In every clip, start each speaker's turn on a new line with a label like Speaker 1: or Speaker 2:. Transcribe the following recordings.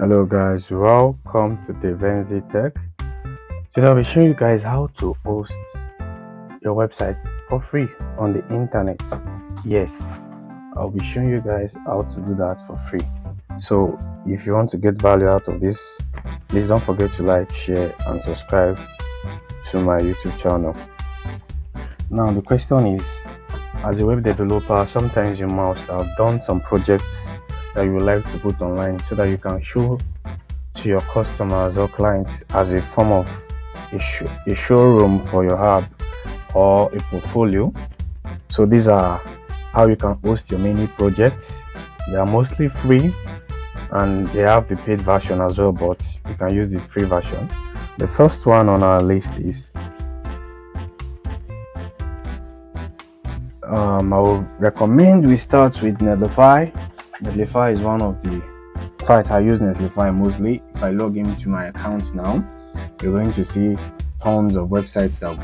Speaker 1: Hello guys, welcome to Davehenzy Tech. Today I'll be showing you guys how to host your website for free on the internet. Yes, I'll be showing you guys how to do that for free. So if you want to get value out of this, please don't forget to like, share and subscribe to my YouTube channel. Now the question is, as a web developer, sometimes you must have done some projects that you would like to put online so that you can show to your customers or clients as a form of a showroom for your app or a portfolio. So these are how you can host your mini projects. They are mostly free and they have the paid version as well, but you can use the free version. The first one on our list is I would recommend we start with Netlify. Netlify is one of the sites I use Netlify mostly. If I log into my account now, you're going to see tons of websites that I've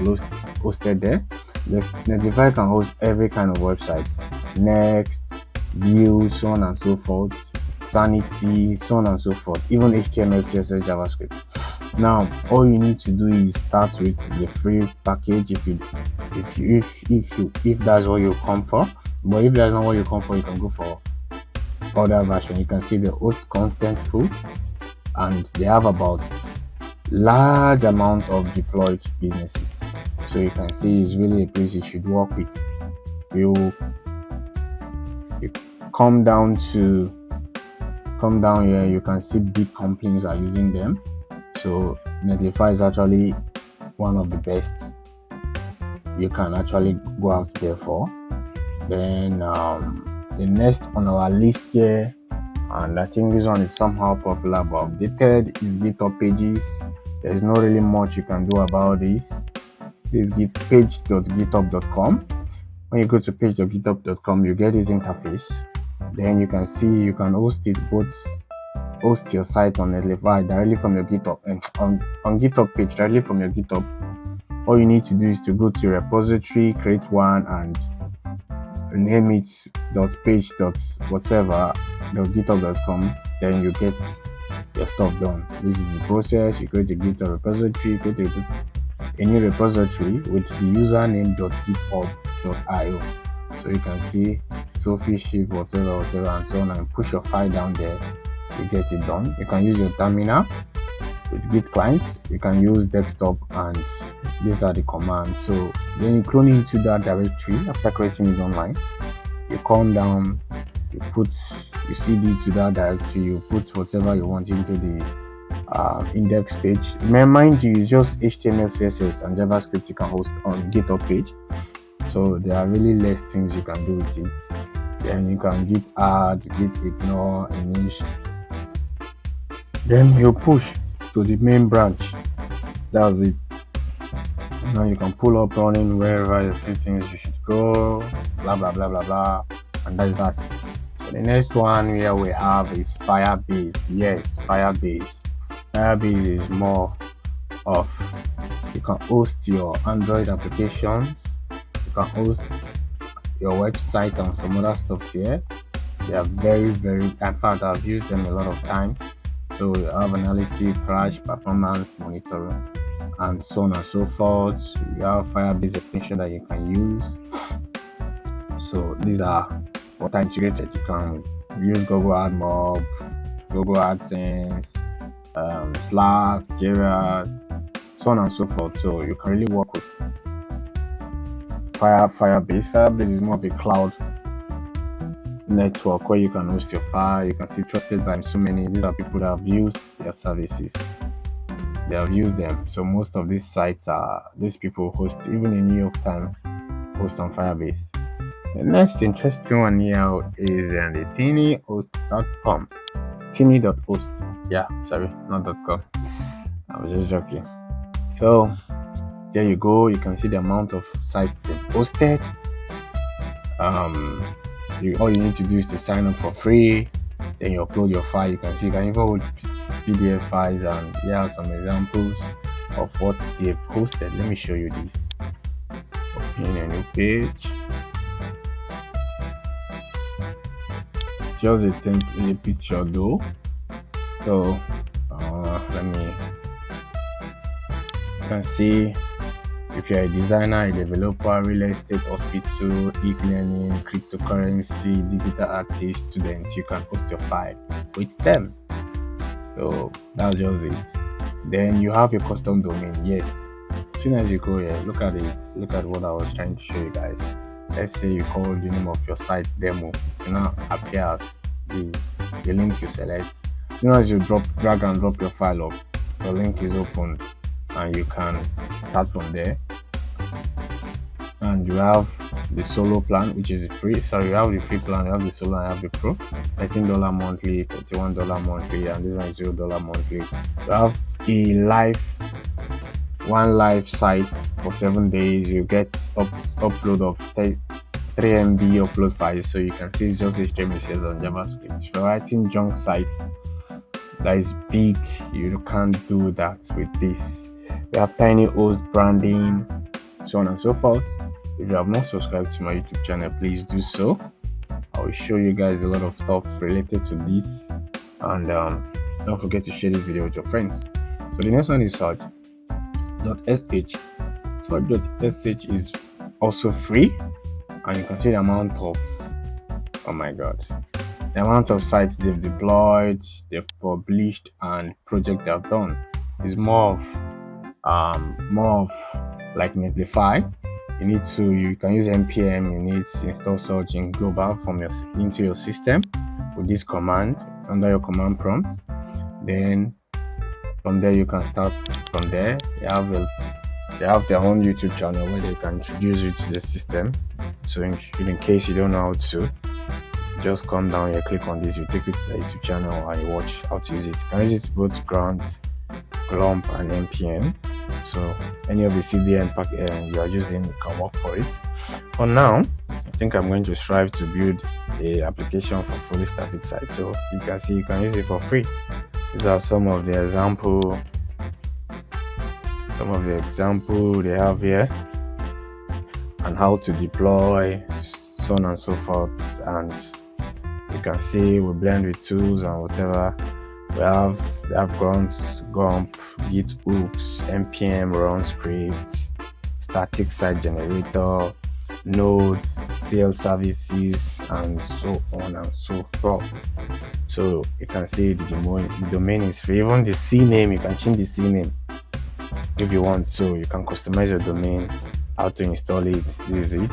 Speaker 1: hosted there. Netlify can host every kind of website: Next, View, so on and so forth, Sanity, so on and so forth, even HTML, CSS, JavaScript. Now, all you need to do is start with the free package if that's what you come for. But if that's not what you come for, you can go for other version. You can see the host contentful, and they have about large amount of deployed businesses. So you can see it's really a place you should work with. You come down here, you can see big companies are using them. So Netlify is actually one of the best you can actually go out there for. Then the next on our list here, and I think this one is somehow popular but updated, is Github Pages. There's not really much you can do about this. This is page.github.com. When you go to page.github.com, you get this interface. Then you can see you can host your site on Netlify directly from your GitHub on Github page directly from your GitHub. All you need to do is to go to your repository, create one, and name it .page.whatever.github.com. Then you get your stuff done. This is the process. You create a GitHub repository, create a new repository with the username .github.io. So you can see Sophie ship whatever and so on, and push your file down there. You get it done. You can use your terminal with Git client. You can use desktop, and these are the commands. So then you clone it into that directory after creating it online. You come down, you cd to that directory, you put whatever you want into the index page. Mind you, it's just HTML, CSS and JavaScript you can host on Github page. So there are really less things you can do with it. Then you can git add, git ignore, init. Then you push to the main branch. That's it. Now you can pull up running wherever you see things you should go, blah blah blah blah blah, and that's that. So the next one here we have is Firebase. Yes, Firebase. Firebase is more of, you can host your Android applications, you can host your website and some other stuff here. They are very, in fact I've used them a lot of time. So you have analytics, crash, performance monitoring, and so on and so forth. You have Firebase extension that you can use. So these are what are integrated. You can use Google AdMob, Google AdSense, Slack, Jira, so on and so forth. So you can really work with Firebase. Firebase is more of a cloud network where you can host your file. You can see trusted by so many. These are people that have used their services. They have used them. So most of these sites these people host, even in New York Times host on Firebase. The next interesting one here is the tinyhost.com. Tiiny.host. Yeah, sorry, not .com. I was just joking. So there you go. You can see the amount of sites they've hosted. All you need to do is to sign up for free. Then you upload your file. You can see you can even hold PDF files, and here are some examples of what they've hosted. Let me show you this. Open a new page. Just a picture though. So let me, you can see if you're a designer, a developer, real estate, hospital, e-learning, cryptocurrency, digital artist, student, you can post your file with them. So that's just it. Then you have your custom domain. Yes, as soon as you go here, look at what I was trying to show you guys. Let's say you call the name of your site demo. It now appears the link you select. As soon as you drag and drop your file up, the link is opened and you can start from there. And you have the solo plan, which is free. So you have the free plan, you have the solo, and you have the pro. $13 monthly, $31 monthly, and this one is $0 monthly. You have one live site for 7 days. You get upload of 3 MB upload files, so you can see it's just HTML on JavaScript. If you're writing junk sites that is big, you can't do that with this. We have tiny host branding, so on and so forth. If you have not subscribed to my YouTube channel, please do so. I will show you guys a lot of stuff related to this, and don't forget to share this video with your friends. So the next one is search.sh. Search.sh is also free, and you can see the amount of, oh my god, the amount of sites they've deployed, they've published, and project they've done. Is more of like Netlify. You can use npm. You need to install search in global into your system with this command under your command prompt. Then from there you can start from there. They have their own YouTube channel where they can introduce you to the system. So in case you don't know how to, just come down here, click on this, you take it to the YouTube channel and you watch how to use it. You can use it both Grunt, Glump, and npm. So any of the CDN package you are using, you can work for it. For now, I think I'm going to strive to build a application for fully static site. So you can see you can use it for free. These are some of the example they have here, and how to deploy, so on and so forth. And you can see we blend with tools and whatever. They have Grunt, Gump, Git hooks, npm run scripts, static site generator, Node, CL services, and so on and so forth. So you can see the domain is free. Even the CNAME, you can change the CNAME if you want to. You can customize your domain, how to install it, this is it.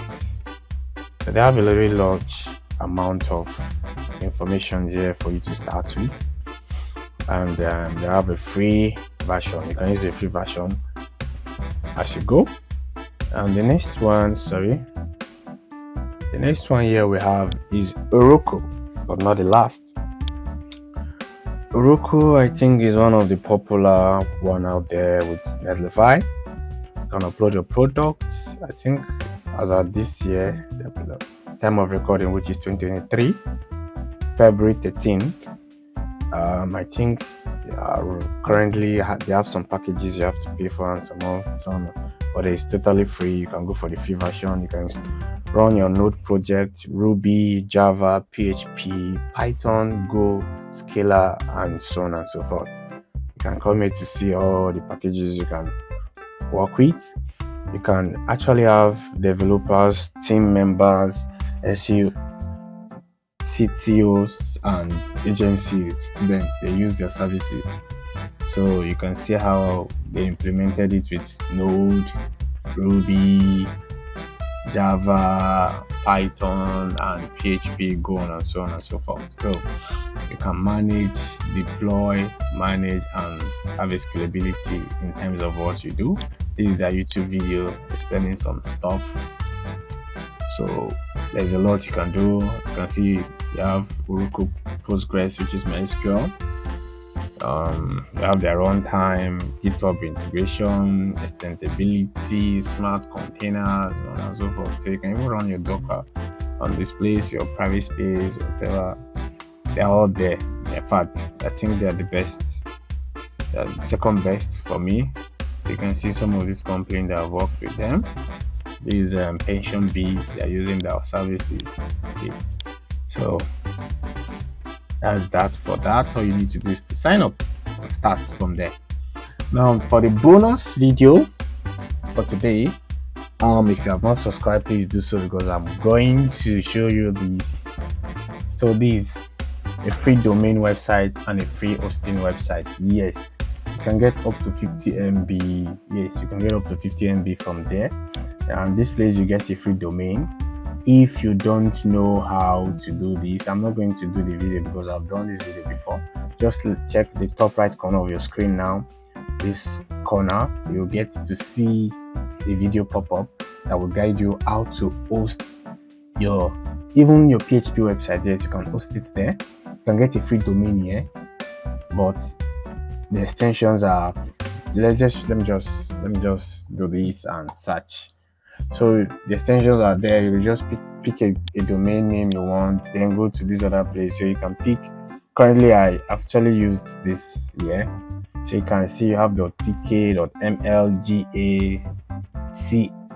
Speaker 1: So they have a very large amount of information here for you to start with. And they have a free version. You can use a free version as you go. And the next one here we have is Heroku, but not the last. Heroku, I think, is one of the popular one out there with Netlify. You can upload your products. I think as of this year, the time of recording, which is 2023, February 13th. I think currently they have some packages you have to pay for and some, but it's totally free. You can go for the free version. You can run your Node project, Ruby, Java, PHP, Python, Go, Scala, and so on and so forth. You can come here to see all the packages you can work with. You can actually have developers, team members, SEO, CTOs, and agency students. They use their services. So you can see how they implemented it with Node, Ruby, Java, Python, and PHP, Go on, and so on and so forth. So you can manage, deploy, manage, and have a scalability in terms of what you do. This is their YouTube video explaining some stuff. So there's a lot you can do. You can see you have Heroku Postgres, which is MySQL. You have their runtime, GitHub integration, extendability, smart containers, so on and so forth. So you can even run your Docker on this place, your private space, whatever. They're all there. In fact, I think they're the best. They're the second best for me. You can see some of these companies that have worked with them. This Pension B, they're using their services. Okay. So That's that for that. All you need to do is to sign up and start from there. Now for the bonus video for today, if you have not subscribed, please do so, because I'm going to show you this. So this, a free domain website and a free hosting website. Yes, you can get up to 50 MB. Yes, you can get up to 50 MB from there. And this place you get a free domain. If you don't know how to do this, I'm not going to do the video because I've done this video before. Just check the top right corner of your screen now. This corner, you'll get to see a video pop up that will guide you how to host even your PHP website. Yes, you can host it there. You can get a free domain here, but the extensions are, let me just do this and search. So the extensions are there. You just pick a domain name you want, then go to this other place. So you can pick, currently I actually used this here. So you can see you have .tk.mlga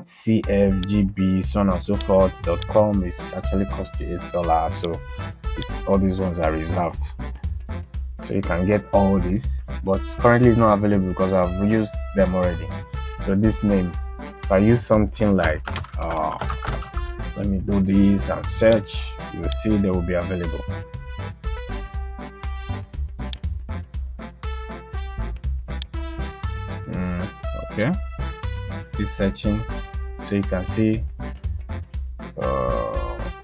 Speaker 1: cfgb, so on and so forth. .com is actually cost you $8. So all these ones are reserved. So you can get all this, but currently it's not available because I've used them already. So this name, if I use something like let me do this and search, you'll see they will be available. Okay, it's searching, so you can see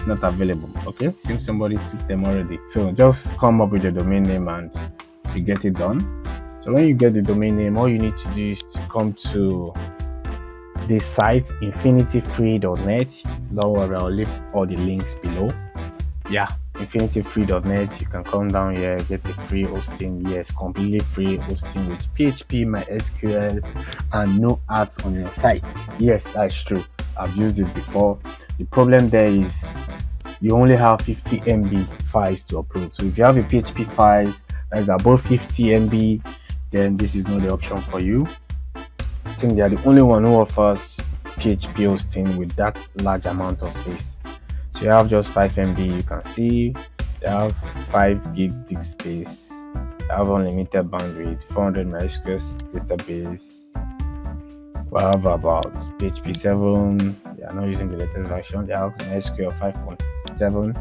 Speaker 1: not available. Okay, seems somebody took them already. So just come up with the domain name and you get it done. So when you get the domain name, all you need to do is to come to the site infinityfree.net. Don't worry, I'll leave all the links below. Yeah, infinityfree.net. You can come down here, get the free hosting. Yes, completely free hosting with PHP, MySQL, and no ads on your site. Yes, that's true. I've used it before. The problem there is you only have 50 MB files to upload. So if you have a PHP files that's above 50 MB, then this is not the option for you. I think they are the only one who offers PHP hosting with that large amount of space. So you have just 5 MB, you can see they have 5 gig disk space, they have unlimited bandwidth, 400 MySQL database. We have about PHP 7, they are not using the latest version. They have MySQL 5.7,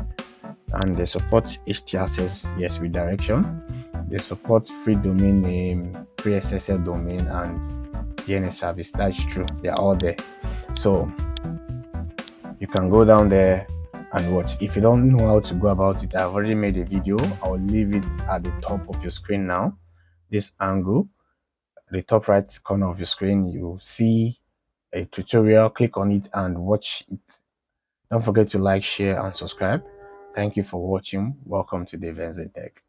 Speaker 1: and they support HTSS, yes, redirection. They support free domain name, free SSL domain, and DNS service. That's true, they are all there. So you can go down there and watch. If you don't know how to go about it, I've already made a video. I'll leave it at the top of your screen now. This angle, the top right corner of your screen, you'll see a tutorial. Click on it and watch it. Don't forget to like, share, and subscribe. Thank you for watching. Welcome to Davehenzy Tech.